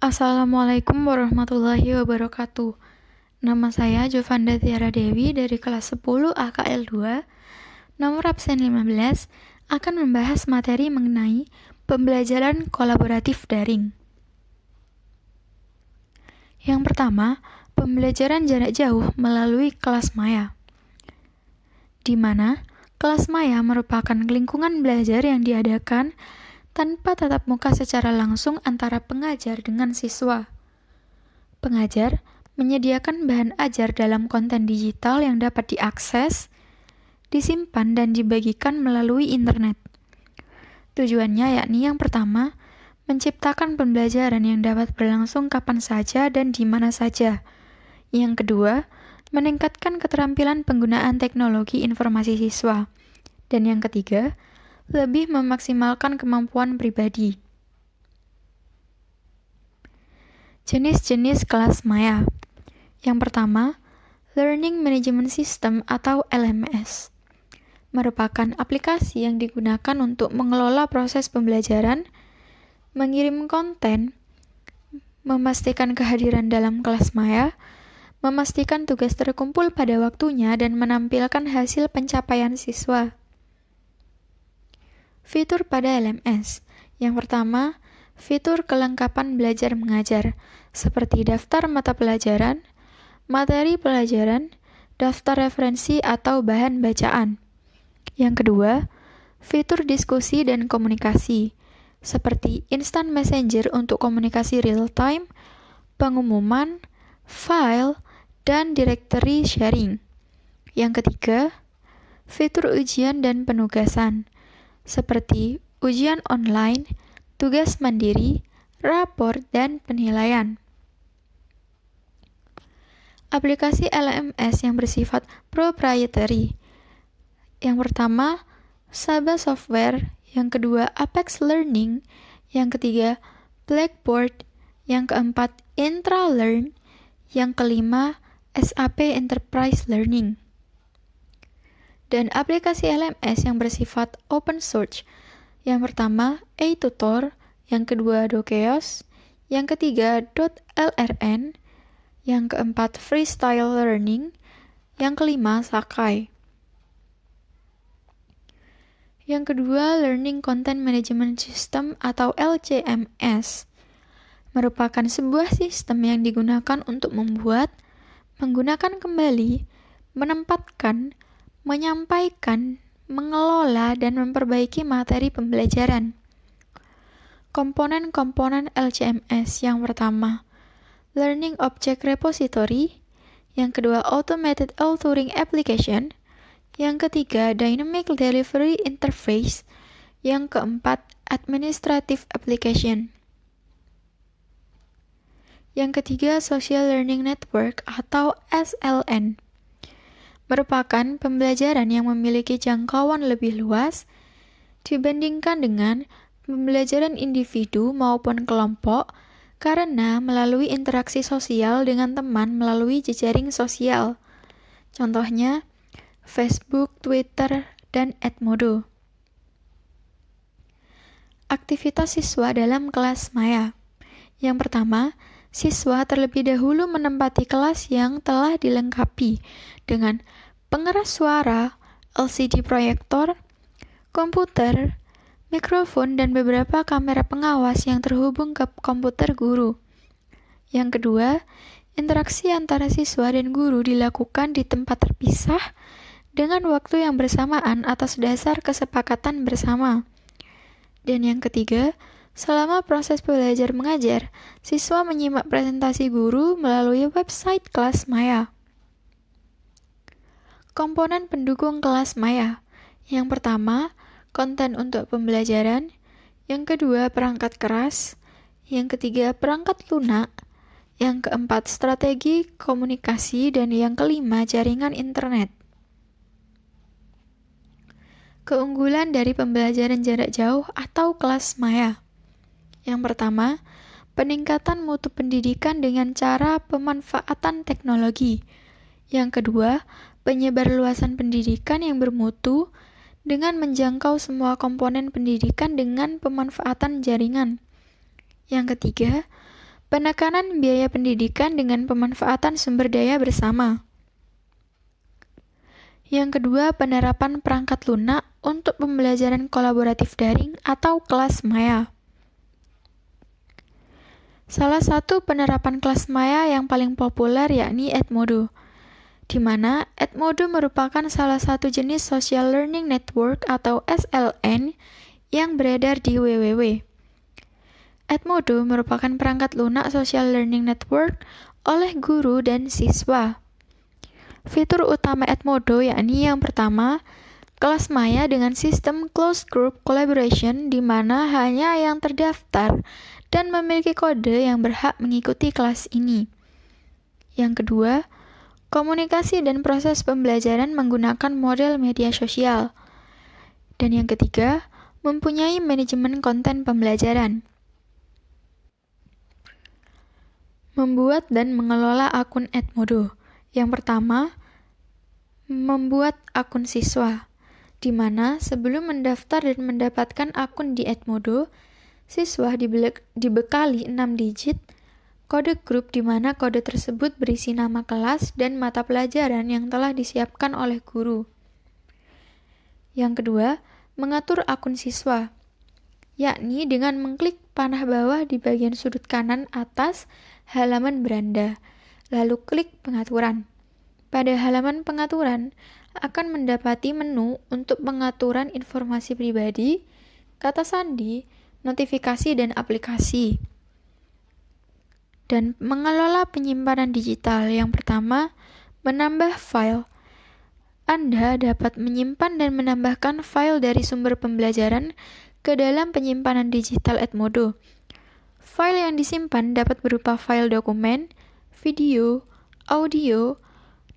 Assalamualaikum warahmatullahi wabarakatuh. Nama saya Jovanda Tiara Dewi dari kelas 10 AKL 2, nomor absen 15, akan membahas materi mengenai pembelajaran kolaboratif daring. Yang pertama, pembelajaran jarak jauh melalui kelas maya, di mana kelas maya merupakan lingkungan belajar yang diadakan tanpa tatap muka secara langsung antara pengajar dengan siswa. Pengajar menyediakan bahan ajar dalam konten digital yang dapat diakses, disimpan, dan dibagikan melalui internet. Tujuannya yakni yang pertama, menciptakan pembelajaran yang dapat berlangsung kapan saja dan di mana saja. Yang kedua, meningkatkan keterampilan penggunaan teknologi informasi siswa. Dan yang ketiga, lebih memaksimalkan kemampuan pribadi. Jenis-jenis kelas maya. Yang pertama, Learning Management System atau LMS. Merupakan aplikasi yang digunakan untuk mengelola proses pembelajaran, mengirim konten, memastikan kehadiran dalam kelas maya, memastikan tugas terkumpul pada waktunya, dan menampilkan hasil pencapaian siswa. Fitur pada LMS. Yang pertama, fitur kelengkapan belajar mengajar, seperti daftar mata pelajaran, materi pelajaran, daftar referensi atau bahan bacaan. Yang kedua, fitur diskusi dan komunikasi, seperti instant messenger untuk komunikasi real-time, pengumuman, file, dan directory sharing. Yang ketiga, fitur ujian dan penugasan, seperti ujian online, tugas mandiri, rapor, dan penilaian. Aplikasi LMS yang bersifat proprietary. Yang pertama, Saba Software, yang kedua Apex Learning, yang ketiga Blackboard, yang keempat IntraLearn, yang kelima SAP Enterprise Learning. Dan aplikasi LMS yang bersifat open source. Yang pertama, eTutor, yang kedua Dokeos, yang ketiga .lrn, yang keempat Freestyle Learning, yang kelima Sakai. Yang kedua, Learning Content Management System atau LCMS. Merupakan sebuah sistem yang digunakan untuk membuat, menggunakan kembali, menempatkan, menyampaikan, mengelola, dan memperbaiki materi pembelajaran. Komponen-komponen LCMS. Yang pertama, Learning Object Repository, yang kedua Automated Authoring Application, yang ketiga Dynamic Delivery Interface, yang keempat Administrative Application. Yang ketiga Social Learning Network atau SLN. Merupakan pembelajaran yang memiliki jangkauan lebih luas dibandingkan dengan pembelajaran individu maupun kelompok karena melalui interaksi sosial dengan teman melalui jejaring sosial. Contohnya, Facebook, Twitter, dan Edmodo. Aktivitas siswa dalam kelas maya. Yang pertama, siswa terlebih dahulu menempati kelas yang telah dilengkapi dengan pengeras suara, LCD proyektor, komputer, mikrofon, dan beberapa kamera pengawas yang terhubung ke komputer guru. Yang kedua, interaksi antara siswa dan guru dilakukan di tempat terpisah dengan waktu yang bersamaan atas dasar kesepakatan bersama. Dan yang ketiga, selama proses belajar mengajar, siswa menyimak presentasi guru melalui website kelas maya. Komponen pendukung kelas maya. Yang pertama, konten untuk pembelajaran. Yang kedua, perangkat keras. Yang ketiga, perangkat lunak. Yang keempat, strategi komunikasi. Dan yang kelima, jaringan internet. Keunggulan dari pembelajaran jarak jauh atau kelas maya. Yang pertama, peningkatan mutu pendidikan dengan cara pemanfaatan teknologi. Yang kedua, penyebarluasan pendidikan yang bermutu dengan menjangkau semua komponen pendidikan dengan pemanfaatan jaringan. Yang ketiga, Penekanan biaya pendidikan dengan pemanfaatan sumber daya bersama. Yang kedua, penerapan perangkat lunak untuk pembelajaran kolaboratif daring atau kelas maya. Salah satu penerapan kelas maya yang paling populer yakni Edmodo, di mana Edmodo merupakan salah satu jenis Social Learning Network atau SLN yang beredar di www. Edmodo merupakan perangkat lunak Social Learning Network oleh guru dan siswa. Fitur utama Edmodo yakni yang pertama, kelas maya dengan sistem closed group collaboration di mana hanya yang terdaftar dan memiliki kode yang berhak mengikuti kelas ini. Yang kedua, komunikasi dan proses pembelajaran menggunakan model media sosial. Dan yang ketiga, mempunyai manajemen konten pembelajaran. Membuat dan mengelola akun Edmodo. Yang pertama, membuat akun siswa, di mana sebelum mendaftar dan mendapatkan akun di Edmodo, siswa dibekali 6 digit kode grup di mana kode tersebut berisi nama kelas dan mata pelajaran yang telah disiapkan oleh guru. Yang kedua, mengatur akun siswa, yakni dengan mengklik panah bawah di bagian sudut kanan atas halaman beranda, lalu klik pengaturan. Pada halaman pengaturan, akan mendapati menu untuk pengaturan informasi pribadi, kata sandi, notifikasi, dan aplikasi. Dan mengelola penyimpanan digital. Yang pertama, menambah file. Anda dapat menyimpan dan menambahkan file dari sumber pembelajaran ke dalam penyimpanan digital Edmodo. File yang disimpan dapat berupa file dokumen, video, audio,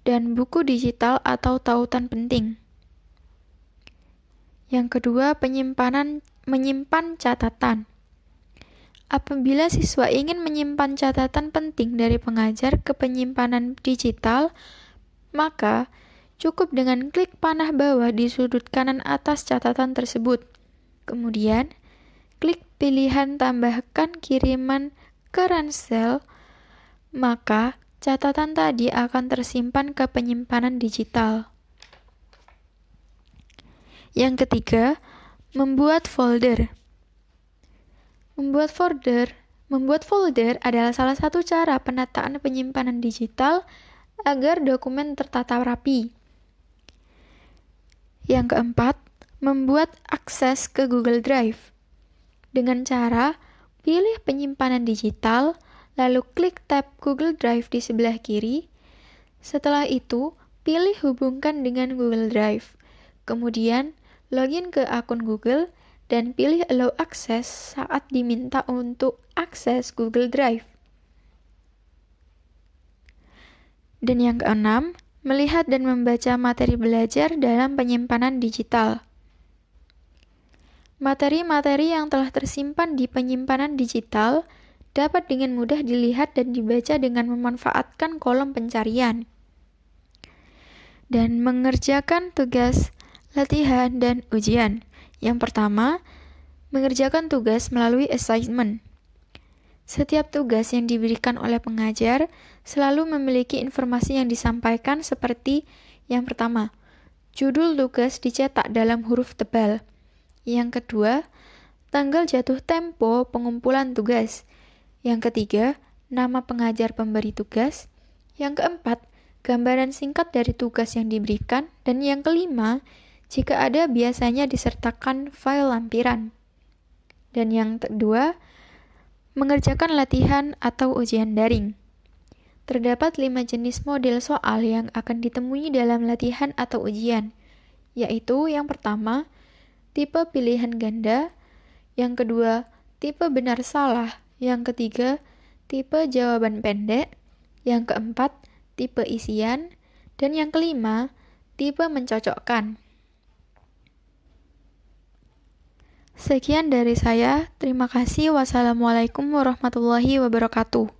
dan buku digital atau tautan penting. Yang kedua, menyimpan catatan. Apabila siswa ingin menyimpan catatan penting dari pengajar ke penyimpanan digital, maka cukup dengan klik panah bawah di sudut kanan atas catatan tersebut. Kemudian, klik pilihan tambahkan kiriman ke ransel, maka catatan tadi akan tersimpan ke penyimpanan digital. Yang ketiga, membuat folder. Membuat folder adalah salah satu cara penataan penyimpanan digital agar dokumen tertata rapi. Yang keempat, membuat akses ke Google Drive. Dengan cara pilih penyimpanan digital, lalu klik tab Google Drive di sebelah kiri. Setelah itu, pilih hubungkan dengan Google Drive. Kemudian, login ke akun Google dan pilih Allow Access saat diminta untuk akses Google Drive. Dan yang keenam, melihat dan membaca materi belajar dalam penyimpanan digital. Materi-materi yang telah tersimpan di penyimpanan digital dapat dengan mudah dilihat dan dibaca dengan memanfaatkan kolom pencarian. Dan mengerjakan tugas, latihan, dan ujian. Yang pertama, mengerjakan tugas melalui assignment. Setiap tugas yang diberikan oleh pengajar selalu memiliki informasi yang disampaikan seperti yang pertama, judul tugas dicetak dalam huruf tebal. Yang kedua, tanggal jatuh tempo pengumpulan tugas. Yang ketiga, nama pengajar pemberi tugas. Yang keempat, gambaran singkat dari tugas yang diberikan. Dan yang kelima, jika ada biasanya disertakan file lampiran. Dan yang kedua, mengerjakan latihan atau ujian daring. Terdapat 5 jenis model soal yang akan ditemui dalam latihan atau ujian, yaitu yang pertama, tipe pilihan ganda, yang kedua, tipe benar salah, yang ketiga, tipe jawaban pendek, yang keempat, tipe isian, dan yang kelima, tipe mencocokkan. Sekian dari saya, terima kasih. Wassalamualaikum warahmatullahi wabarakatuh.